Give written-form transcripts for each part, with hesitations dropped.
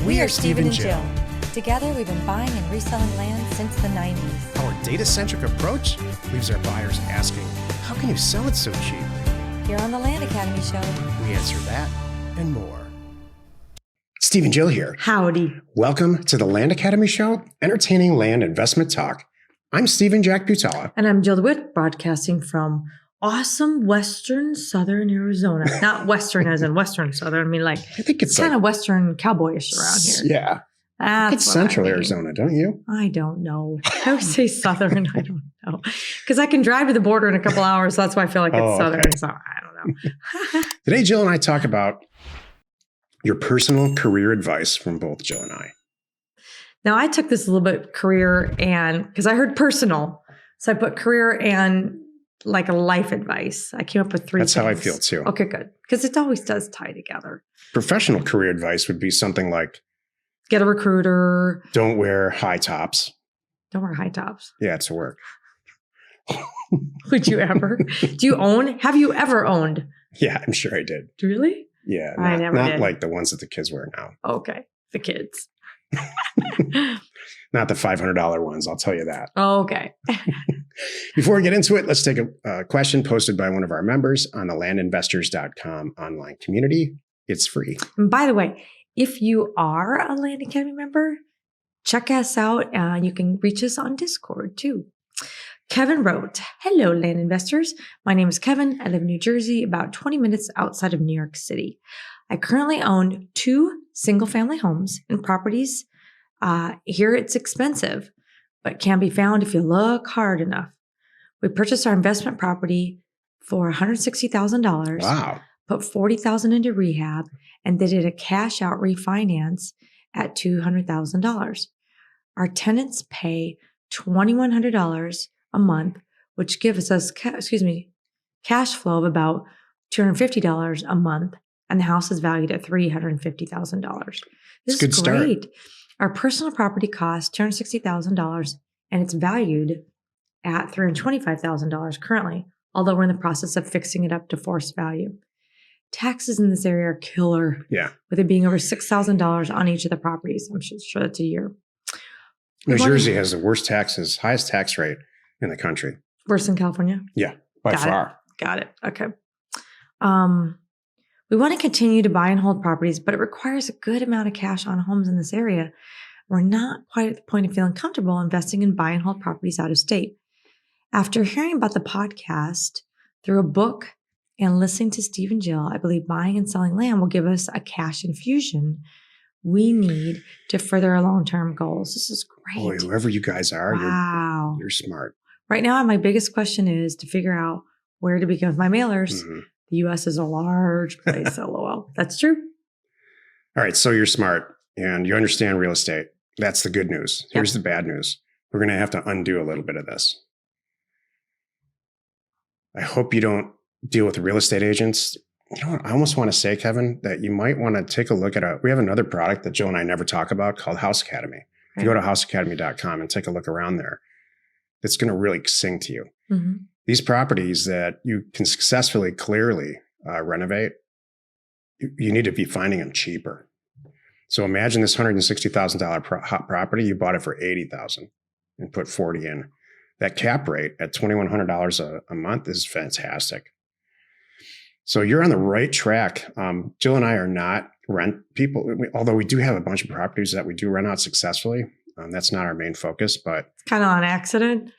We are Steve and Jill. Together, we've been buying and reselling land since the 90s. Our data-centric approach leaves our buyers asking, how can you sell it so cheap? Here on the Land Academy Show, We answer that and more. Steve and Jill here. Howdy. Welcome to the Land Academy Show, entertaining land investment talk. I'm Stephen Jack Butala. And I'm Jill DeWitt, broadcasting from awesome Western Southern Arizona. Not Western as in Western Southern. I mean, like, I think it's kind like, of Western cowboyish around here. Yeah. That's It's what Central I mean. Arizona, don't you? I don't know. I would say Southern. I don't know. Because I can drive to the border in a couple hours. So that's why I feel like it's Southern. Okay. So I don't know. Today, Jill and I talk about your personal career advice from both Jill and I. Now, I took this a little bit career and because I heard personal. So I put career and like a life advice. I came up with three That's things. how I feel too. Okay, good. Because it always does tie together. Professional career advice would be something like, Get a recruiter. don't wear high tops. Don't wear high tops. Yeah, it's a work. Would you ever? Do you own? Have you ever owned? Yeah, I'm sure I did. Really? Yeah, I not, never not did. like the ones that the kids wear now. Okay. The kids. Not the $500 ones, I'll tell you that. Okay. Before we get into it, let's take a question posted by one of our members on the landinvestors.com online community. It's free. And by the way, if you are a Land Academy member, check us out. You can reach us on Discord too. Kevin wrote, "Hello, land investors. My name is Kevin. I live in New Jersey, about 20 minutes outside of New York City. I currently own 2 single-family homes and properties. Here it's expensive, but can be found if you look hard enough. We purchased our investment property for $160,000. Wow. Put $40,000 into rehab, and they did a cash out refinance at $200,000. Our tenants pay $2,100 a month, which gives us cash flow of about $250 a month, and the house is valued at $350,000. This It's a good is start. great. Our personal property costs $260,000, and it's valued at $325,000 currently, although we're in the process of fixing it up to forced value. Taxes in this area are killer, Yeah. with it being over $6,000 on each of the properties. I'm sure that's a year. New We wanna- Jersey has the worst taxes, highest tax rate in the country. Worse than California? By Got it. far. Got it. Okay. We want to continue to buy and hold properties, but it requires a good amount of cash on homes in this area. We're not quite at the point of feeling comfortable investing in buy and hold properties out of state. After hearing about the podcast through a book and listening to Steve and Jill, I believe buying and selling land will give us a cash infusion we need to further our long-term goals. This is Boy, great. whoever you guys are, Wow. you're smart. Right now, my biggest question is to figure out where to begin with my mailers. Mhm. The U.S. is a large place, LOL. That's true. All right, so you're smart and you understand real estate. That's the good news. Here's the bad news. We're going to have to undo a little bit of this. I hope you don't deal with real estate agents. You know what? I almost want to say, Kevin, that you might want to take a look at we have another product that Jill and I never talk about called House Academy. If you go to houseacademy.com and take a look around there, it's going to really sing to you. Mm-hmm. These properties that you can successfully, clearly renovate, you need to be finding them cheaper. So imagine this $160,000 hot property, you bought it for $80,000 and put 40 in. That cap rate at $2,100 a month is fantastic. So you're on the right track. Jill and I are not rent people, although we do have a bunch of properties that we do rent out successfully. That's not our main focus, but Kind of on accident.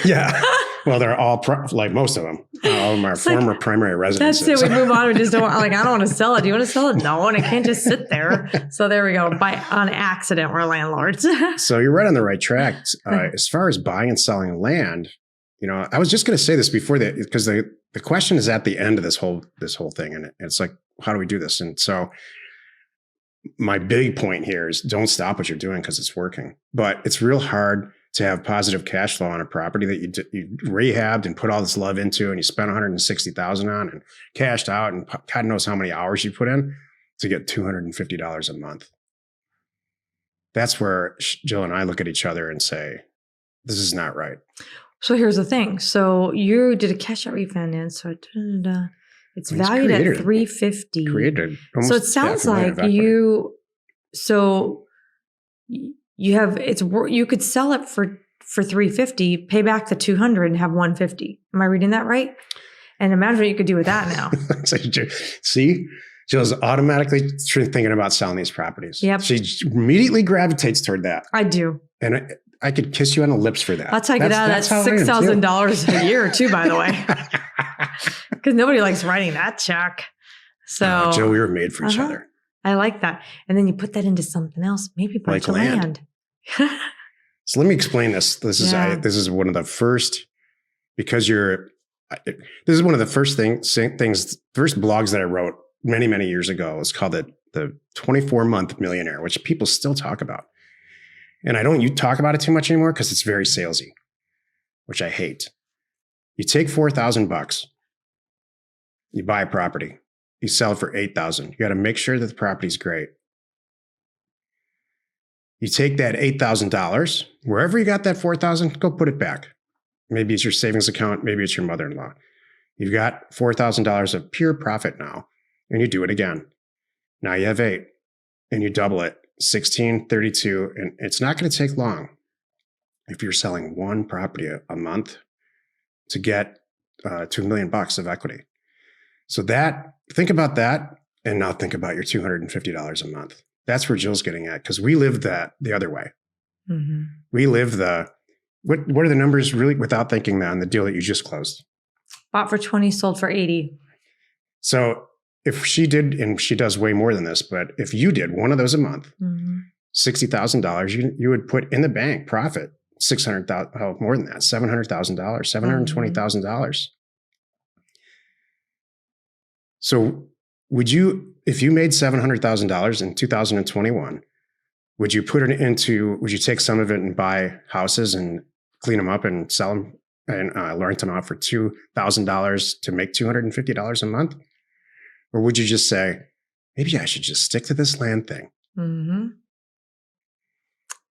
yeah. Well, they're all like most of them. All of them are It's like, former primary residences. That's it. We move on. We just don't I don't want to sell it. Do you want to sell it? No, and it can't just sit there. So there we go. On accident, we're landlords. So you're right on the right track. As far as buying and selling land, I was just going to say this before that because the question is at the end of this whole thing, and it's like, how do we do this? And so my big point here is don't stop what you're doing because it's working, but it's real hard to have positive cash flow on a property that you rehabbed and put all this love into, and you spent $160,000 on and cashed out, and God knows how many hours you put in to get $250 a month. That's where Jill and I look at each other and say, this is not right. So here's the thing. So you did a cash out refinance. So it's valued at $350. Created. So it sounds like So you could sell it for $350, pay back the $200 and have $150. Am I reading that right? And imagine what you could do with that now. See, Jill's automatically thinking about selling these properties. Yep. She immediately gravitates toward that. I do. And I could kiss you on the lips for that. That's how you get out of that $6,000 a year too, by the way. Because nobody likes writing that check. So Jill, we were made for each other. I like that. And then you put that into something else, maybe a bunch of land. So let me explain this. This is one of the first, because this is one of the first first blogs that I wrote many, many years ago. It's called the 24-month millionaire, which people still talk about. And you talk about it too much anymore because it's very salesy, which I hate. You take $4,000, you buy a property, you sell it for $8,000. You got to make sure that the property's great. You take that $8,000, wherever you got that $4,000, go put it back. Maybe it's your savings account, maybe it's your mother-in-law. You've got $4,000 of pure profit now, and you do it again. Now you have 8, and you double it, 16, 32, and it's not going to take long if you're selling one property a month to get $2 million of equity. So think about that, and now think about your $250 a month. That's where Jill's getting at, because we live that the other way. Mm-hmm. We live what are the numbers really without thinking on the deal that you just closed? Bought for 20, sold for 80. So if she did, and she does way more than this, but if you did one of those a month, $60,000, you would put in the bank profit, $600,000, more than that, $700,000, $720,000. So if you made $700,000 in 2021, would you take some of it and buy houses and clean them up and sell them and rent them out for $2,000 to make $250 a month? Or would you just say, maybe I should just stick to this land thing? Mm-hmm.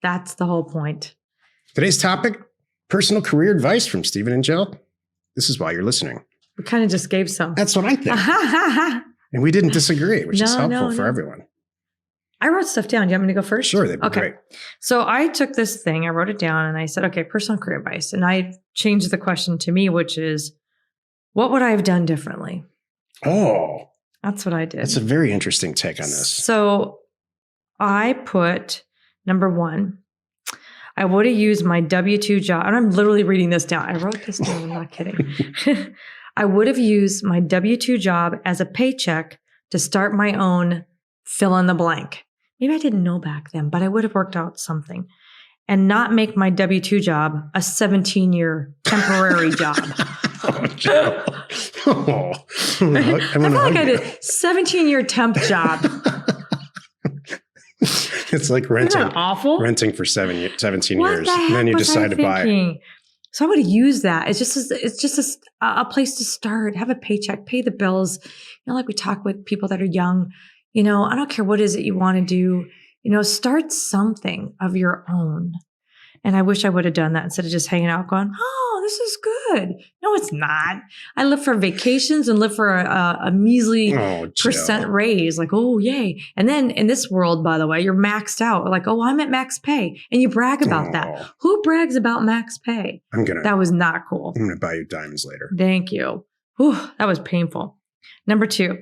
That's the whole point. Today's topic, personal career advice from Stephen and Jill. This is why you're listening. We kind of just gave some. That's what I think. And we didn't disagree, which is helpful for everyone. I wrote stuff down. Do you want me to go first? Sure, that'd be great. So I took this thing, I wrote it down, and I said, okay, personal career advice. And I changed the question to me, which is, what would I have done differently? Oh. That's what I did. That's a very interesting take on this. So I put, number 1, I would have used my W-2 job. And I'm literally reading this down. I wrote this down. I'm not kidding. I would have used my W-2 job as a paycheck to start my own fill in the blank. Maybe I didn't know back then, but I would have worked out something and not make my W-2 job a 17-year temporary job. Oh, Jill. Oh. I feel like I did 17-year temp job. It's like renting. Isn't that awful? Renting for 17 what years. The heck and then you decide to buy it. So I would have used that. It's just a place to start, have a paycheck, pay the bills. Like we talk with people that are young, I don't care what it is that you want to do, start something of your own. And I wish I would have done that instead of just hanging out going, oh, this is good. No, it's not. I live for vacations and live for a measly percent raise. Like, oh, yay. And then in this world, by the way, you're maxed out. Like, oh, I'm at max pay. And you brag about that. Who brags about max pay? That was not cool. I'm going to buy you diamonds later. Thank you. Whew, that was painful. Number 2,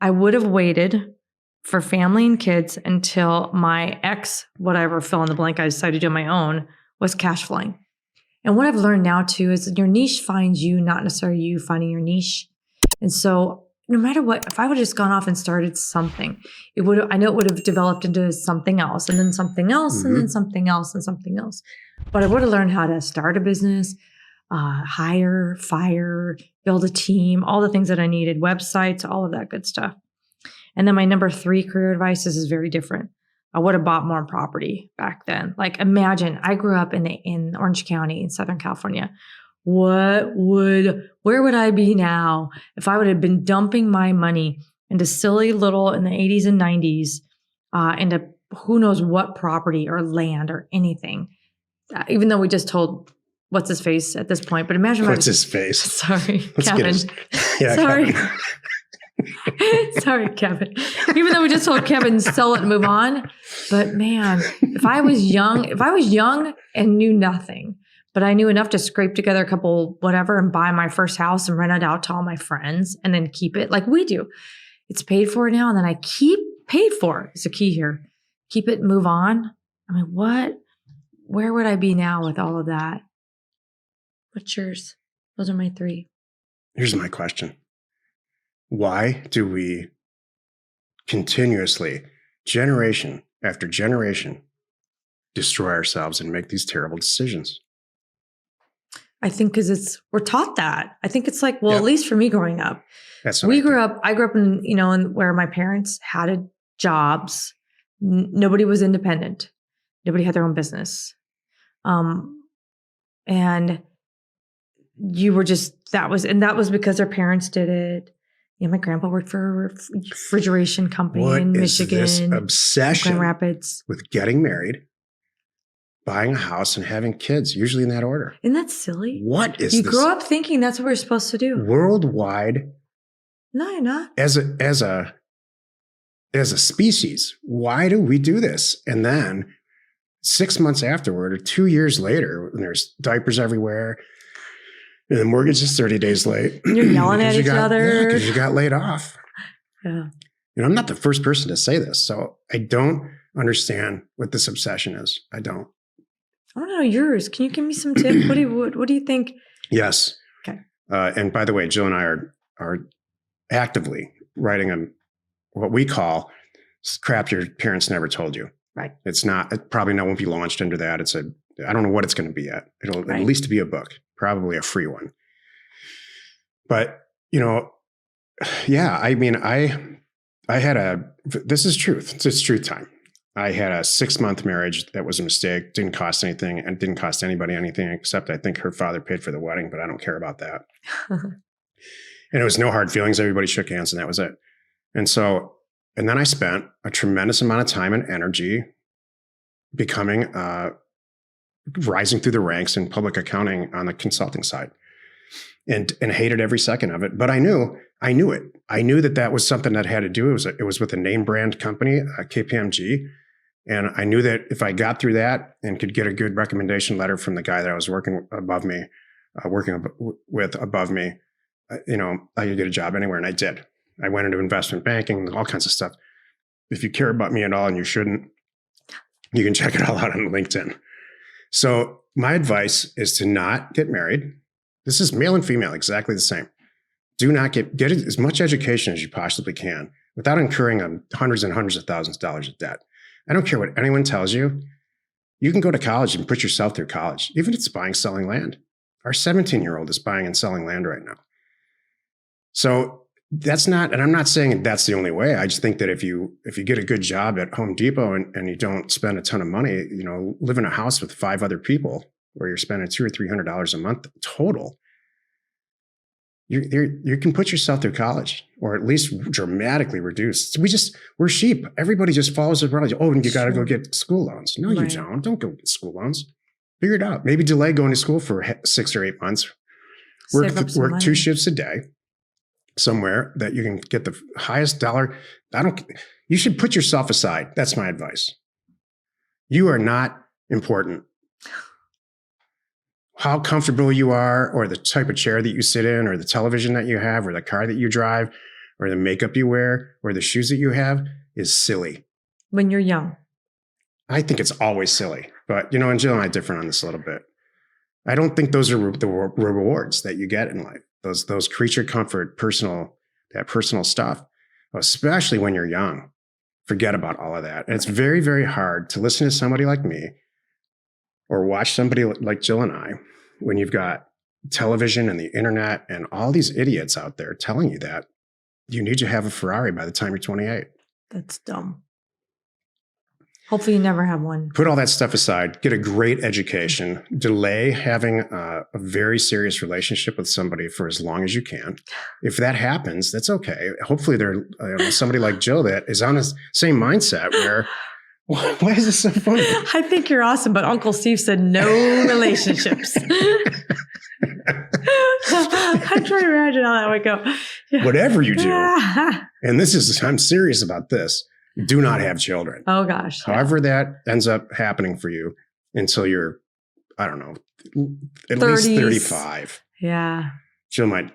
I would have waited for family and kids until my whatever fill in the blank I decided to do on my own was cash flowing. And what I've learned now too is that your niche finds you, not necessarily you finding your niche. And so no matter what, if I would have just gone off and started something, I know it would have developed into something else and then something else and then something else and something else. But I would have learned how to start a business, hire, fire, build a team, all the things that I needed, websites, all of that good stuff. And then my number 3 career advice is very different. I would have bought more property back then. Like imagine I grew up in Orange County in Southern California. Where would I be now if I would have been dumping my money into silly little in the 80s and 90s into who knows what property or land or anything. Even though we just told what's his face at this point, but imagine what's his face. Sorry, Let's Kevin. Yeah, sorry. Kevin. Sorry, Kevin. Even though we just told Kevin sell it and move on, but man, if I was young and knew nothing, but I knew enough to scrape together a couple whatever and buy my first house and rent it out to all my friends and then keep it like we do. It's paid for now, and then I keep paid for is the key here. Keep it and move on. I mean, where would I be now with all of that? What's yours? Those are my three. Here's my question. Why do we continuously, generation after generation, destroy ourselves and make these terrible decisions? I think because we're taught that. I think it's like, well, Yeah. at least for me growing up, I grew up in, in where my parents had jobs. Nobody was independent. Nobody had their own business. And you were just, that was because their parents did it. My grandpa worked for a refrigeration company in Michigan. This obsession Grand Rapids. with getting married, buying a house, and having kids, usually in that order? Isn't that silly? What is you this? grow up thinking that's what we're supposed to do. Worldwide, No, you're not. as a species, why do we do this? And then 6 months afterward or 2 years later, when there's diapers everywhere, and the mortgage is 30 days late. You're yelling at each other. Yeah, because you got laid off. Yeah. I'm not the first person to say this, so I don't understand what this obsession is. I don't. I want to know yours. Can you give me some tips? What do you think? Yes. Okay. And by the way, Jill and I are actively writing what we call crap your parents never told you. Right. It's not, it probably won't be launched under that. I don't know what it's going to be yet. It'll at least be a book, probably a free one. But, yeah, I mean, I had this is truth. It's truth time. I had a 6-month marriage that was a mistake, didn't cost anything, and didn't cost anybody anything, except I think her father paid for the wedding, but I don't care about that. And it was no hard feelings. Everybody shook hands and that was it. And then I spent a tremendous amount of time and energy becoming, rising through the ranks in public accounting on the consulting side, and hated every second of it. But I knew it. I knew that was something that had to do. It was with a name brand company, KPMG. And I knew that if I got through that and could get a good recommendation letter from the guy that I was working above me, I could get a job anywhere. And I did. I went into investment banking, all kinds of stuff. If you care about me at all, and you shouldn't, you can check it all out on LinkedIn. So my advice is to not get married. This is male and female, exactly the same. Do not get as much education as you possibly can without incurring hundreds and hundreds of thousands of dollars of debt. I don't care what anyone tells you. You can go to college and put yourself through college, even if it's buying, selling land. Our 17-year-old is buying and selling land right now. So that's not, and I'm not saying that's the only way. I just think that if you get a good job at Home Depot and you don't spend a ton of money, live in a house with 5 other people where you're spending $200 or $300 a month total, you can put yourself through college, or at least dramatically reduce. We're sheep. Everybody just follows around. Oh, and you got to go get school loans. No, you don't. Don't go get school loans. Figure it out. Maybe delay going to school for 6 or 8 months. Work 2 shifts a day somewhere that you can get the highest dollar. You should put yourself aside. That's my advice. You are not important. How comfortable you are, or the type of chair that you sit in, or the television that you have, or the car that you drive, or the makeup you wear, or the shoes that you have is silly. When you're young. I think it's always silly. But, and Jill and I are different on this a little bit. I don't think those are the rewards that you get in life. Those creature comfort, personal stuff, especially when you're young. Forget about all of that. And it's very, very hard to listen to somebody like me or watch somebody like Jill and I when you've got television and the internet and all these idiots out there telling you that you need to have a Ferrari by the time you're 28. That's dumb. Hopefully you never have one. Put all that stuff aside, get a great education, delay having a very serious relationship with somebody for as long as you can. If that happens, that's okay. Hopefully there's somebody like Jill that is on the same mindset where, Why is this so funny? I think you're awesome, but Uncle Steve said no relationships. I'm trying to imagine how that would go. Whatever you do, and I'm serious about this, do not have children. Oh, gosh. However that ends up happening for you until you're, I don't know, at 30s. least 35. Yeah. Jill might,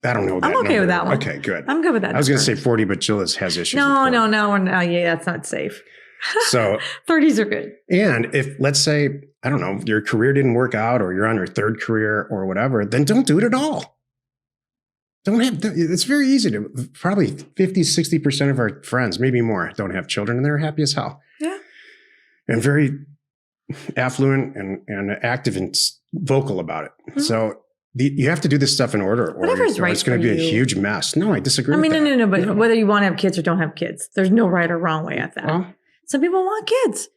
I don't know. I'm okay with that one. Okay, good. I'm good with that. I was going to say 40, but Jill has issues. No. with 40. Yeah, that's not safe. So 30s are good. And if, let's say, I don't know, your career didn't work out or you're on your third career or whatever, then don't do it at all. It's very easy to, probably 50, 60% of our friends, maybe more, don't have children and they're happy as hell. Yeah. And very affluent and active and vocal about it. Mm-hmm. So you have to do this stuff in order or Whatever's right it's going to be a huge mess. No, I disagree with that. No. But whether you want to have kids or don't have kids, there's no right or wrong way at that. Well, some people want kids.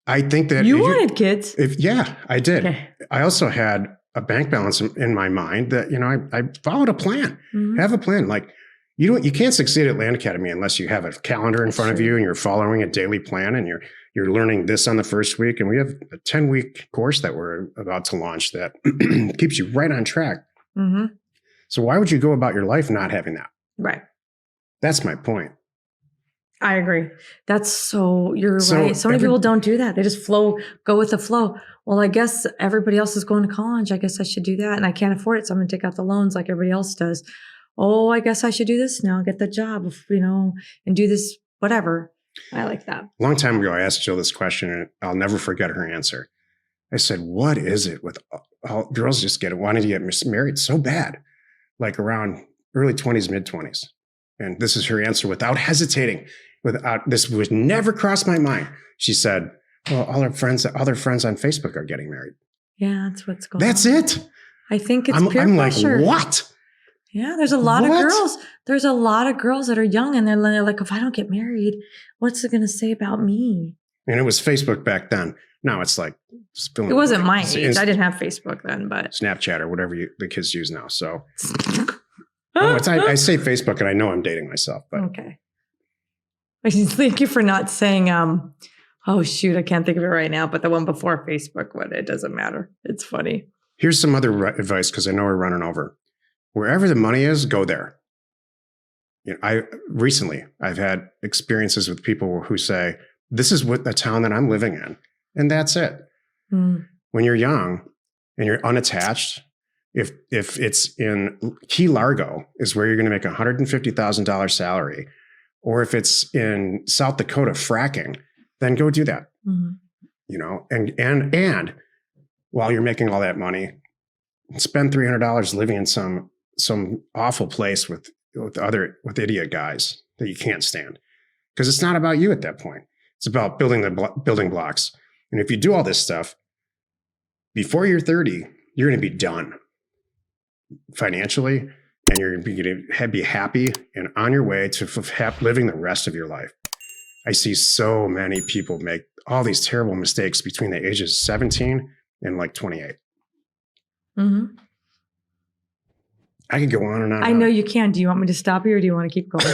I think that you wanted kids. Yeah, I did. Okay. I also had a bank balance in my mind that, I followed a plan. Mm-hmm. Have a plan. Like you can't succeed at Land Academy unless you have a calendar in front of you and you're following a daily plan and you're learning this on the first week. And we have a 10-week course that we're about to launch that keeps you right on track. Mm-hmm. So why would you go about your life not having that? Right. That's my point. I agree. You're right. So many people don't do that. They just go with the flow. Well, I guess everybody else is going to college. I guess I should do that. And I can't afford it. So I'm going to take out the loans like everybody else does. Oh, I guess I should do this now, get the job, and do this, whatever. I like that. A long time ago, I asked Jill this question and I'll never forget her answer. I said, what is it with all girls wanting to get married so bad, like around early 20s, mid 20s? And this is her answer without hesitating. This would never cross my mind. She said, well, all their friends on Facebook are getting married. Yeah, that's what's going on. That's it. I think it's peer I'm pressure. like, what? Yeah, there's a lot of girls. There's a lot of girls that are young and they're like, if I don't get married, what's it going to say about me? And it was Facebook back then. Now it's like, it wasn't my age. I didn't have Facebook then, but Snapchat or whatever the kids use now. So I say Facebook and I know I'm dating myself. But. Okay. Thank you for not saying, oh, shoot, I can't think of it right now, but the one before Facebook, it doesn't matter. It's funny. Here's some other advice because I know we're running over. Wherever the money is, go there. I've had experiences with people who say, this is what the town that I'm living in, and that's it. Mm. When you're young and you're unattached, if it's in Key Largo is where you're going to make $150,000 salary, or if it's in South Dakota fracking, then go do that. Mm-hmm. And while you're making all that money, spend $300 living in some awful place with idiot guys that you can't stand, because it's not about you at that point. It's about building the building blocks. And if you do all this stuff before you're 30, you're going to be done financially. And you're going to be happy and on your way to living the rest of your life. I see so many people make all these terrible mistakes between the ages of 17 and like 28. Mm-hmm. I could go on and on. I know you can. Do you want me to stop you or do you want to keep going?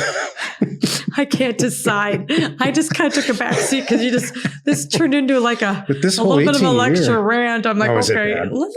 I can't decide. I just kind of took a back seat because this turned into like a little bit of a lecture rant. I'm like, okay. No,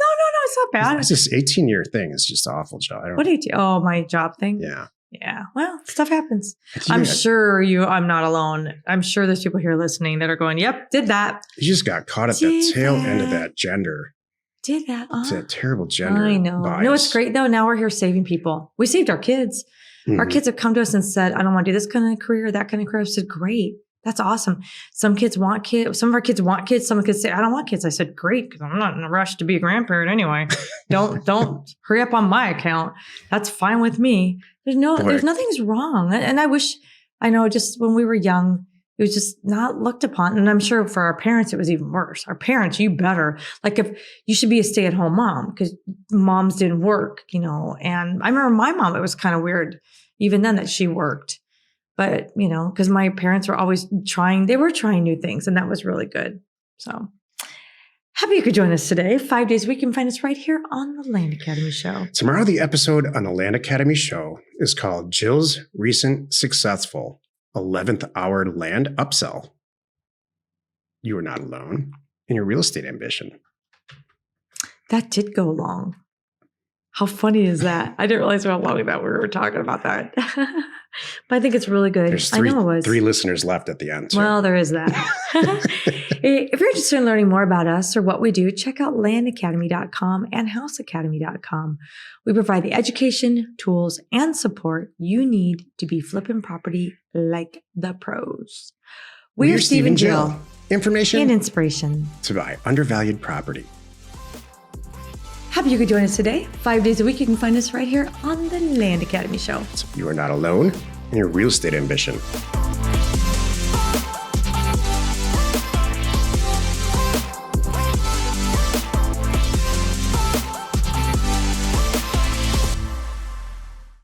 it's not bad. This 18-year thing is just awful, Joe. What do you do? Oh, my job thing? Yeah. Yeah. Well, stuff happens. I'm not alone. I'm sure there's people here listening that are going, yep, did that. You just got caught at the tail end of that gender. Did that. It's that terrible gender. I know. Bias. No, it's great though. Now we're here saving people. We saved our kids. Mm-hmm. Our kids have come to us and said, I don't want to do this kind of career, that kind of career. I said, great. That's awesome. Some kids want kids. Some of our kids want kids. Some kids say, I don't want kids. I said, great, because I'm not in a rush to be a grandparent anyway. Don't hurry up on my account. That's fine with me. There's nothing's wrong. And I know just when we were young, it was just not looked upon. And I'm sure for our parents, it was even worse. Our parents, you better, like if you should be a stay-at-home mom because moms didn't work, and I remember my mom, it was kind of weird even then that she worked. But, because my parents were always trying new things, and that was really good. So happy you could join us today. 5 days a week. You can find us right here on the Land Academy Show. Tomorrow, the episode on the Land Academy Show is called Jill's Recent Successful 11th Hour Land Upsell. you are not alone in your real estate ambition. That did go long. How funny is that? I didn't realize how long that we were talking about that. But I think it's really good. There's I know it was. 3 listeners left at the end. So. Well, there is that. If you're interested in learning more about us or what we do, check out landacademy.com and houseacademy.com. We provide the education, tools, and support you need to be flipping property like the pros. We're Stephen Jill. Information And inspiration to buy undervalued property. Happy you could join us today. 5 days a week, you can find us right here on the Land Academy Show. You are not alone in your real estate ambition.